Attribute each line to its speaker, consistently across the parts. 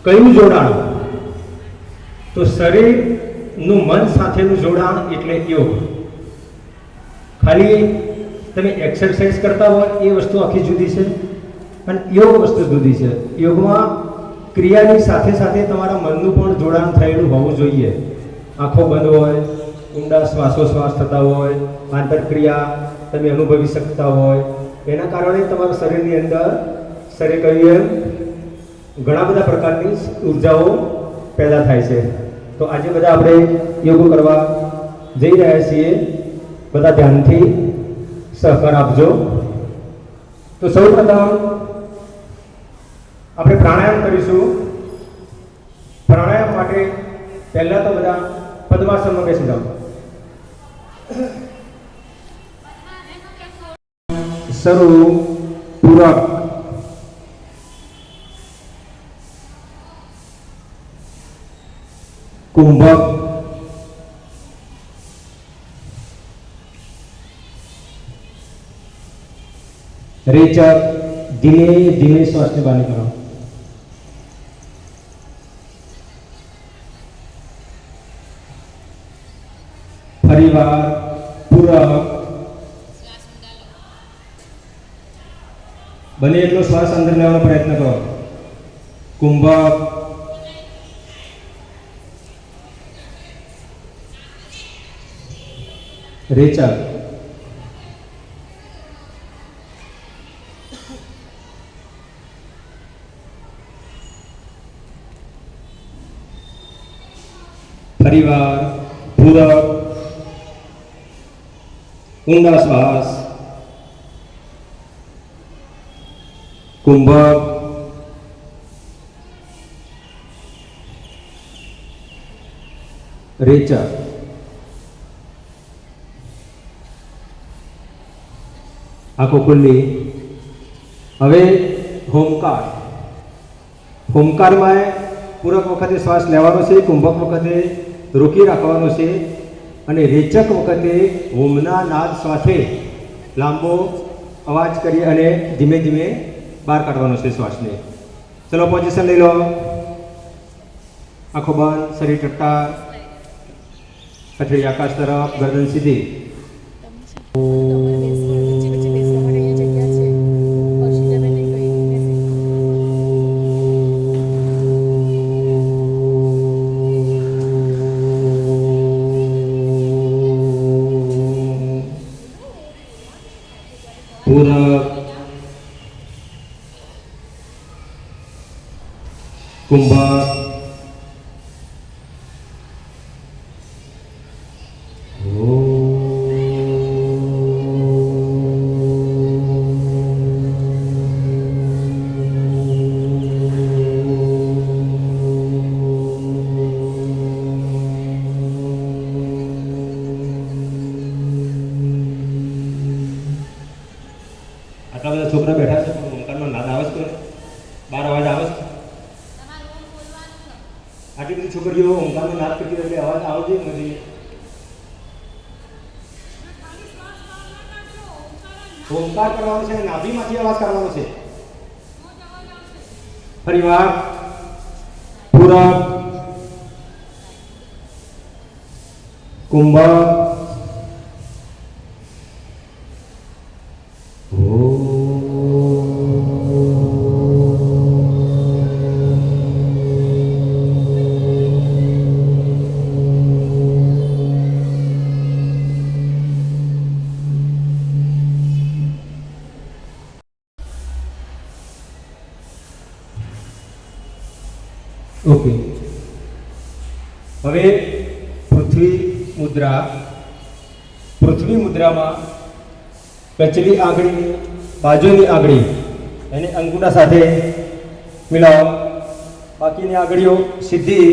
Speaker 1: કયું જોડાણ? તો શરીરનું મન સાથેનું જોડાણ એટલે યોગ. ખાલી તમે એક્સરસાઇઝ કરતા હોય એ વસ્તુ આખી જુદી છે અને યોગ વસ્તુ જુદી છે. યોગમાં ક્રિયાની સાથે સાથે તમારા મનનું પણ જોડાણ થયેલું હોવું જોઈએ. આંખો બંધ હોય, ઊંડા શ્વાસોશ્વાસ થતા હોય, આંતરક્રિયા તમે અનુભવી શકતા હોય, એના કારણે તમારા શરીરની અંદર શરીર કહ્યું એમ ઘણા બધા પ્રકારની ઉર્જાઓ પેદા થાય છે. તો આજે બધા આપણે યોગ કરવા જઈ રહ્યા છીએ. બધા ધ્યાનથી સહકાર આપજો. તો સૌપ્રથમ આપણે પ્રાણાયામ કરીશું. પ્રાણાયામ માટે પહેલા તો બધા પદ્માસનમાં બેસી જાઓ. શરૂ, પૂરક, કુંભક, રેચક. ધીમે ધીમે શ્વાસને બહાર નીકાળો. ફરીવાર પૂરક. બને એટલો શ્વાસ અંદર લેવાનો પ્રયત્ન કરો. કુંભક, રેચક. ફરીવાર પૂરક. ઊંડા શ્વાસ. કુંભક, રેચક. આંખો ખુલ્લી. હવે હોમકાર. હોમકારમાં પૂરક વખતે શ્વાસ લેવાનો છે, કુંભક વખતે રોકી રાખવાનો છે અને રેચક વખતે હોમના નાદ સાથે લાંબો અવાજ કરી અને ધીમે ધીમે બહાર કાઢવાનો છે શ્વાસને. ચલો પોઝિશન લઈ લો. આંખો બંધ, શરીર ટટ્ટાર, પથરી આકાશ તરફ, ગરદન સીધી. પૂરક, કુંભક, આટલા બધા છોકરા બેઠા છે પણ ઓમકારનો નાદ આવે છે? બાર અવાજ આવે છે? આટલી બધી છોકરીઓ ઓમકારનો નાદ કરતી એટલે અવાજ આવે છે નથી? ઓમકાર કરવાનો છે, નાભીમાંથી અવાજ કાઢવાનો છે. ફરીવાર પૂરક, કુંભક, ઓકે. હવે પૃથ્વી મુદ્રા. પૃથ્વી મુદ્રામાં કચલી આંગળી, બાજુની આંગળી એને અંગૂઠા સાથે મિલાવો. બાકીની આંગળીઓ સીધી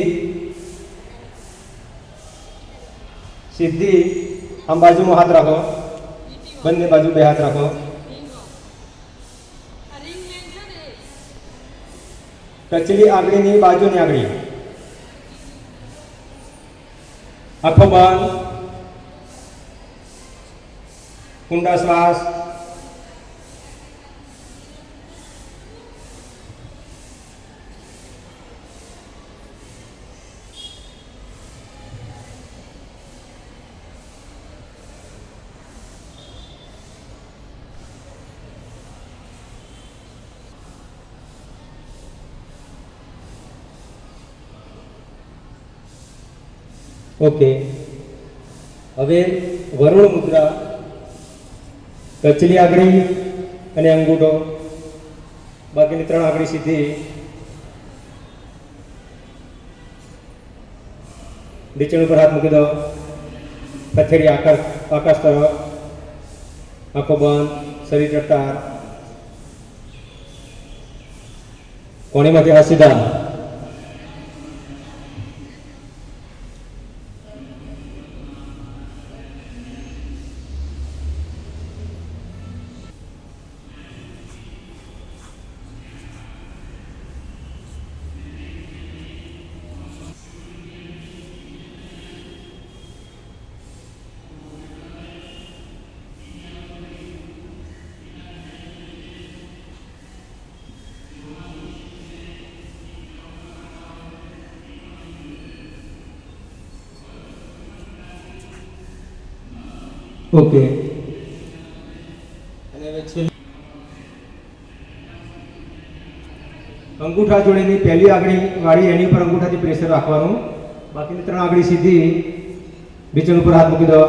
Speaker 1: સીધી આમ બાજુમાં હાથ રાખો, બંને બાજુ બે હાથ રાખો. કચલી આંગળીની બાજુની આંગળી આંખો બંધ, ઊંડા શ્વાસ. ઓકે, હવે વરુણ મુદ્રા. કચલી આંગળી અને અંગૂઠો, બાકીની 3 આંગળી સીધી. નીચે ઉપર હાથ મૂકી દો, હથેળી આકાશ તરફ, આંખો બંધ, શરીર ચટ્ટાર. કોણીમાંથી હાથ સીધા. ઓકે, અને હવે છેલ્લી અંગૂઠા જોડેની પહેલી આંગળી વાળી એની ઉપર અંગૂઠાથી પ્રેશર રાખવાનું. બાકીની 3 આંગળી સીધી, બીચન ઉપર હાથ મૂકી દો.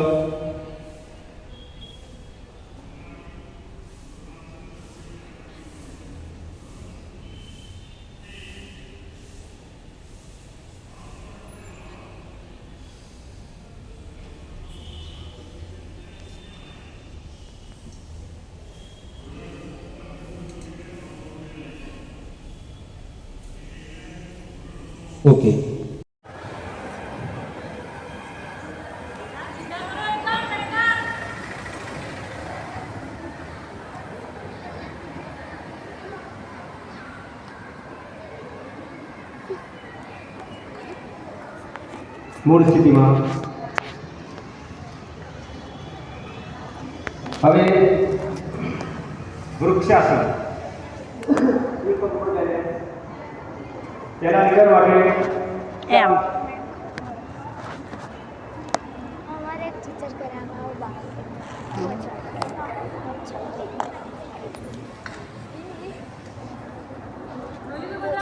Speaker 1: ઓકે, મૂળ સ્થિતિમાં. હવે વૃક્ષાસન. તેના અંદર માટે
Speaker 2: એમ
Speaker 3: हमारे एक टीचर कराना हो बाकी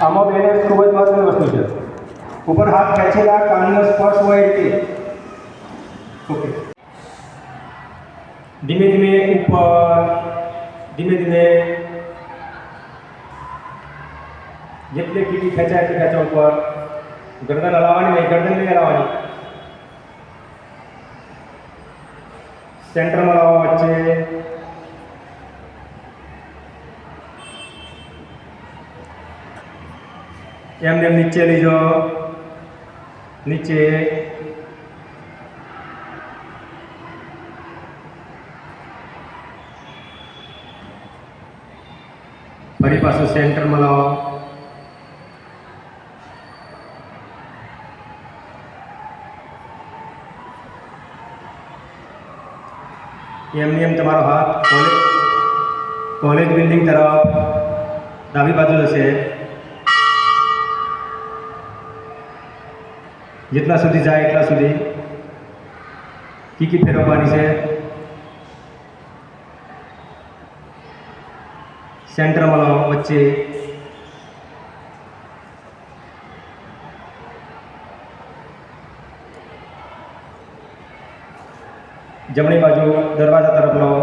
Speaker 1: આમાં બેલેન્સ ખૂબ જ મહત્વની વસ્તુ છે. ઉપર હાથ ખેંચેલા, કાનનો સ્પર્શ હોય એટલે. ઓકે, ધીમે ધીમે ઉપર, ધીમે ધીમે જેટલે કીડી ખેંચાય એટલે ખેંચો ઉપર. ગરદન હલાવવાની નહીં, ગરદન નહીં હલાવવાની. સેન્ટરમાં લાવો, વચ્ચે. એમને નીચે લઈ જાઓ, નીચે. ફરી પાછું સેન્ટરમાં લાવો. એમની એમ તમારો હાથ કોલેજ બિલ્ડિંગ તરફ ડાબી બાજુ જશે. જેટલા સુધી જાય એટલા સુધી કીકી ફેરવવાની છે. સેન્ટરમાં લાવો, વચ્ચે. જમણી બાજુ દરવાજા તરફ લાવો.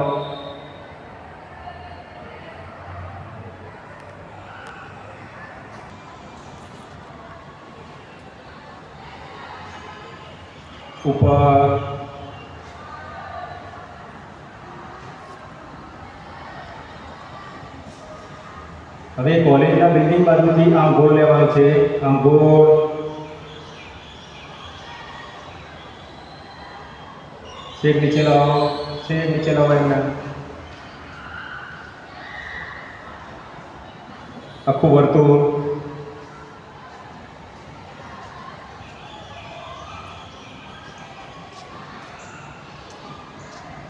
Speaker 1: ઉપર. હવે કોલેજના બિલ્ડિંગ બાજુથી આમ ગોળ લેવાનું છે, આમ ગોળ. શેક નીચે લાવો, શેક નીચે લાવો એમને. આખું વર્તુળ.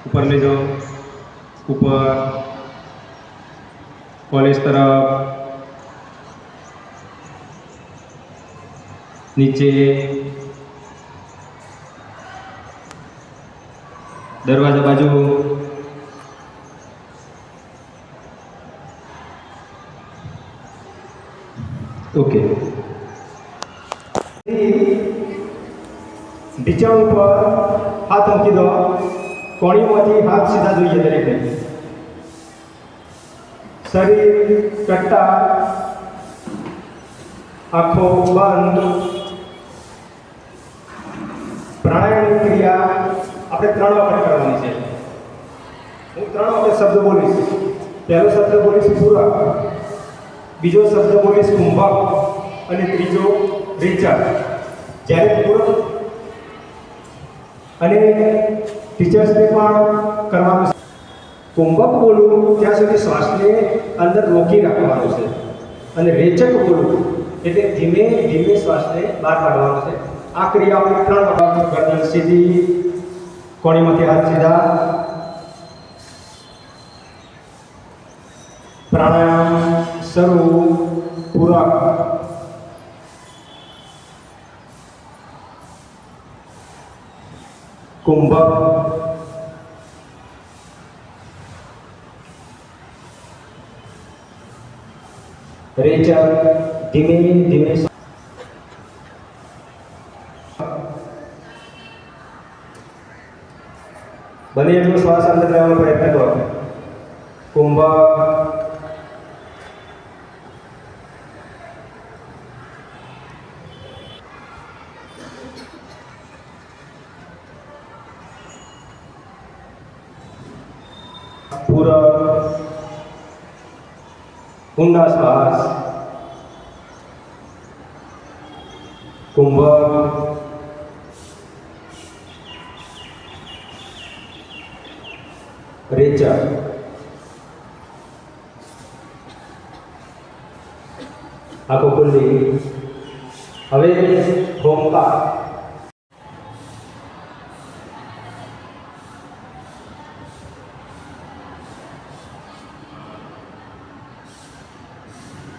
Speaker 1: ઉપર લઈ જાઓ, ઉપર કોલેજ તરફ, નીચે દરવાજા બાજુ, ઓકે. ઢીંચણ ઉપર હાથ મૂકી દો, કોણીમાંથી હાથ સીધા જોઈએ દરેકને. શરીર કટ્ટા, આંખો બંધ. પ્રાણાયામની ક્રિયા આપણે 3 વખત કરવાની છે. હું 3 વખત શબ્દ બોલીશ. પહેલો શબ્દ બોલીશ પૂરક, બીજો શબ્દ બોલીશ કુંભક અને ત્રીજો રીચર. જ્યારે પૂરક અને ટીચર્સને પણ કરવાનું છે. કુંભક બોલું ત્યાં સુધી શ્વાસને અંદર રોકી રાખવાનો છે અને રેચક બોલું એટલે ધીમે ધીમે શ્વાસને બહાર કાઢવાનો છે. આ ક્રિયા આપણે 3 વખત. ગરદન સીધી, કોણીમાંથી હાથ સીધા. પ્રાણાયામ શરૂ. પૂરક, કુંભક, રેચક. ધીમે ધીમે બને એટલો શ્વાસ અંદર લેવાનો પ્રયત્ન કરો. કુંભક, પૂરક, ઊંડા શ્વાસ. કુંભક, રેચક. આંખો ખુલ્લી. હવે ઓમકાર.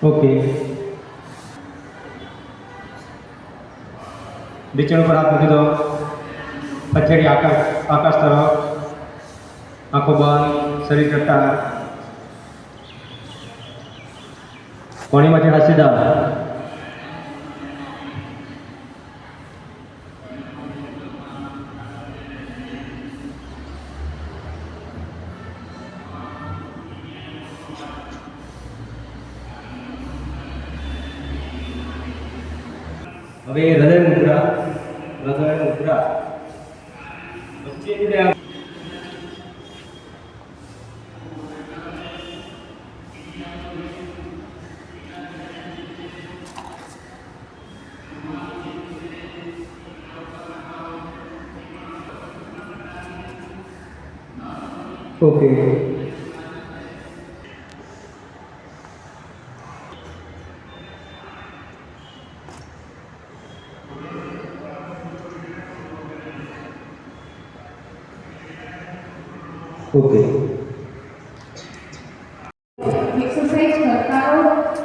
Speaker 1: ઓકે. ઢીંચણ ઉપર હાથ મૂકી દો, પછેડી આકાશ તરફ. આંખો બંધ, શરીર કટ્ટા, કોણીમાંથી હાથ સીધા. હવે હૃદય મુદ્રા. હૃદય મુદ્રા વચ્ચે ઓકે. ઓકે.
Speaker 2: એક્સરસાઇઝ કરતા રહો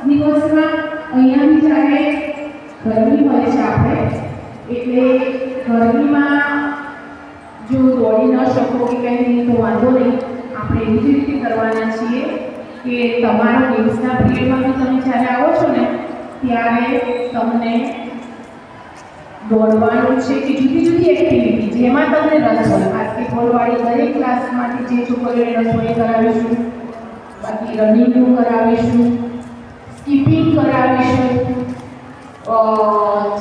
Speaker 2: દિવસમાં. અહીંયાથી જ્યારે ગરમી હોય છે આપણે, એટલે ગરમીમાં જો દોડી ન શકો કે કંઈ નહીં તો વાંધો નહીં. આપણે એવી જ રીતે કરવાના છીએ કે તમારા દિવસના પીરિયડમાં તમે જ્યારે આવો છો ને ત્યારે તમને દોડવાનું છે કે જુદી જુદી એક્ટિવિટી જેમાં તમને રસ હોય. બાસ્કેટબોલવાળી દરેક ક્લાસમાંથી જે છોકરીઓને રસ હોય એ કરાવીશું. બાકી રનિંગનું કરાવીશું, સ્કીપિંગ કરાવીશું,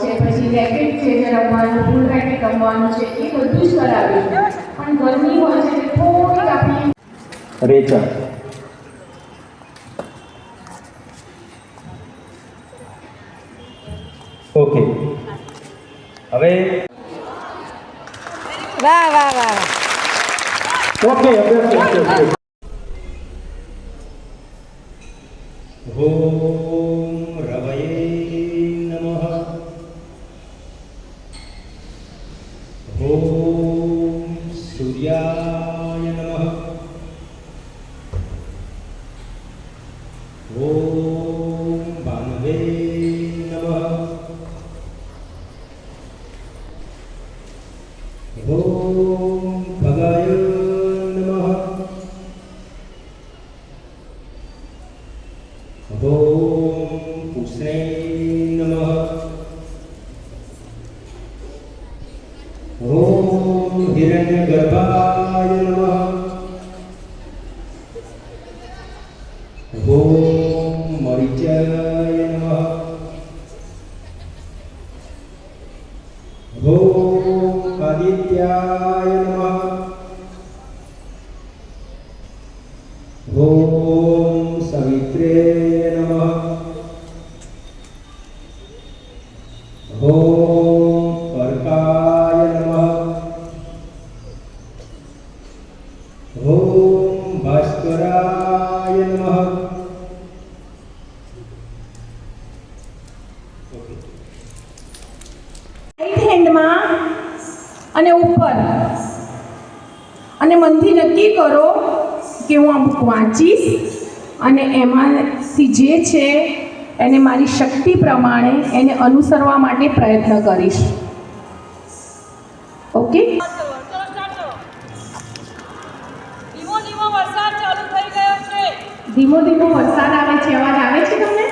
Speaker 2: છે પછી રેકેટ છે જે રમવાનું, ફૂલ રેકેટ રમવાનું છે એ બધું જ કરાવીશું. પણ ગરમી હોય છે એટલે થોડીક આપણી
Speaker 1: રેચક. ઓકે. હવે
Speaker 4: વાહ વાહ વાહ વાહ. ઓકે ઓકે
Speaker 1: ઓમ રવયે નમઃ. ઓમ સૂર્યાય નમઃ. ઓમ ભાનવે નમઃ. ઓમ ભગાય નમઃ. ઓમ પુષ્ણે નમઃ. ઓમ હિરણ્યગર્ભાય નમઃ. ઓમ મરીચાય નમઃ. ઓમ આદિત્યાય નમઃ. ઓમ સવિત્રે નમઃ. ઓમ કર્કાય નમઃ. ઓમ ભાસ્કરાય નમઃ.
Speaker 2: રાઈટ હેન્ડમાં અને ઉપર અને મનથી નક્કી કરો કે હું આ બુક વાંચીશ અને એમાંથી જે છે એને મારી શક્તિ પ્રમાણે એને અનુસરવા માટે પ્રયત્ન કરીશ. ઓકે?
Speaker 5: ધીમો ધીમો વરસાદ ચાલુ થઈ ગયો છે.
Speaker 2: ધીમો ધીમો વરસાદ આવે છે. અવાજ આવે છે તમને?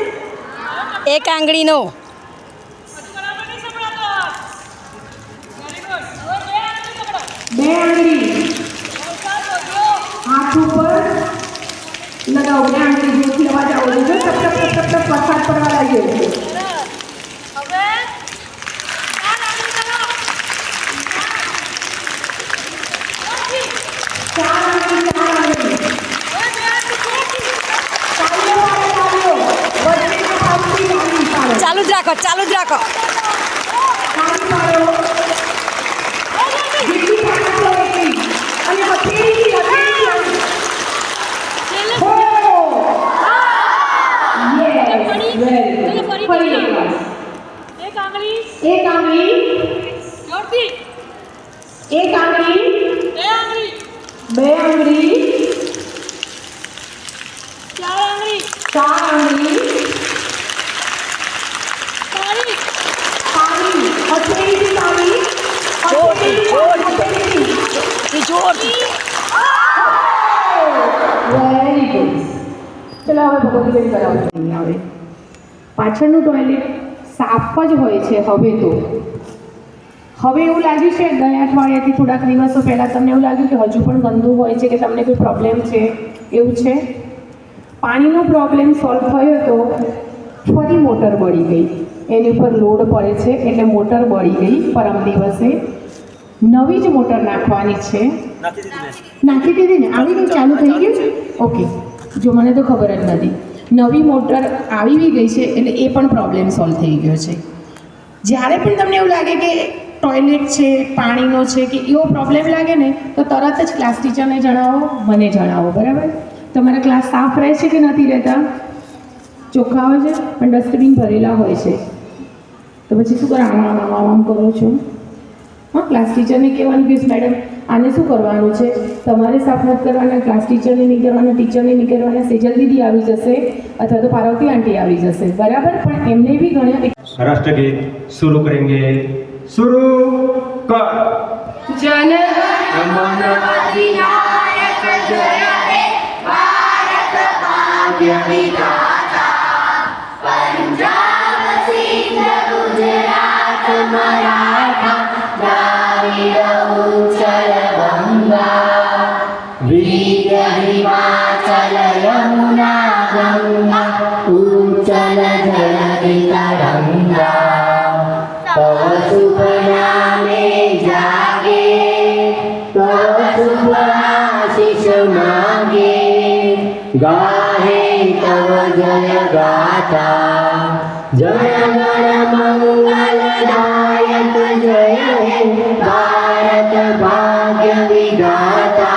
Speaker 5: એક આંગળીનો બરાબર નહીં સંભળાતો. Very good. હવે બે આંગળી પકડો.
Speaker 2: બે આંગળી
Speaker 5: વરસાદ વધ્યો.
Speaker 2: હાથ ઉપર લગાવો. બે આંગળી જોરથી અવાજ આવો જોઈએ. ટપ ટપ ટપ ટપ ટપ વરસાદ પડવા લાગ્યો.
Speaker 5: સરસ. હવે ચાર આંગળી કરો. ઓછી.
Speaker 2: ચાર આંગળી, ચાર આંગળી.
Speaker 5: હવે બે હાથ જોરથી.
Speaker 2: તાળીઓ પાડો, તાળીઓ. વચ્ચેથી પાછળથી તાળી પાડો.
Speaker 5: ચાલુ જ રાખો, ચાલુ જ રાખો.
Speaker 2: તાળી પાડો. જેટલી તાકાત હોય એટલી. અને હથેળીથી, હથેળીથી. હો! Yes, very good. ફરી એકવાર.
Speaker 5: એક આંગળી
Speaker 2: એક આંગળી,
Speaker 5: જોરથી.
Speaker 2: એક આંગળી,
Speaker 5: બે આંગળી.
Speaker 2: બે આંગળી,
Speaker 5: ચાર આંગળી.
Speaker 2: ચાર આંગળી,
Speaker 5: તાળી.
Speaker 2: તાળી, હથેળીથી તાળી, હથેળીથી.
Speaker 5: જોરથી.
Speaker 2: Very good. ચલો હવે ભગવતીબેન કરાવો છો. અહીં આવે પાછળનું ટોયલેટ સાફ જ હોય છે હવે તો. હવે એવું લાગ્યું છે ગયા અઠવાડિયાથી થોડાક દિવસો પહેલાં તમને એવું લાગ્યું કે હજુ પણ ગંદુ હોય છે કે તમને કોઈ પ્રોબ્લેમ છે? એવું છે? પાણીનો પ્રોબ્લેમ સોલ્વ થયો તો ફરી મોટર બળી ગઈ. એની ઉપર લોડ પડે છે એટલે મોટર બળી ગઈ. પરમ દિવસે નવી જ મોટર નાખવાની છે. નાખી દીધી ને? આવી ગઈ? ચાલુ થઈ ગયું? ઓકે. જો મને તો ખબર જ નથી. નવી મોટર આવી બી ગઈ છે એટલે એ પણ પ્રોબ્લેમ સોલ્વ થઈ ગયો છે. જ્યારે પણ તમને એવું લાગે કે ટોયલેટ છે, પાણીનો છે કે એવો પ્રોબ્લેમ લાગે ને તો તરત જ ક્લાસ ટીચરને જણાવો, મને જણાવો. બરાબર? તમારા ક્લાસ સાફ રહે છે કે નથી રહેતા? ચોખ્ખા હોય છે પણ ડસ્ટબિન ભરેલા હોય છે તો પછી શું કરો? આમ કરો છો? હા, ક્લાસ ટીચરને કહેવાનું કે મેડમ આને શું કરવાનું છે? તમારે સાફ નથી કરવાના, ક્લાસ ટીચરને નહીં કરવાના, ટીચરને નહીં કરવાના. સેજલ દીદી આવી જશે અથવા તો પાર્વતી આંટી આવી જશે. બરાબર? પણ એમને બી ઘણા
Speaker 1: राष्ट्रगीत शुरू करेंगे. शुरू कर.
Speaker 2: જન
Speaker 1: मन
Speaker 2: अधिनायक जय हे भारत भाग्य विधाता पंजाब सिंध गुजरात मराठा द्राविड उत्कल गंगा वीर हिमाचल यमुना गंगा उच्चल जलधि तरंगा तव शुभ नामे जागे तव शुभ आशीष मागे गाहे तव जय गाथा जय गण मंगलदायक जय हे भारत भाग्य विधाता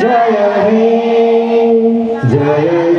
Speaker 1: જય હે જય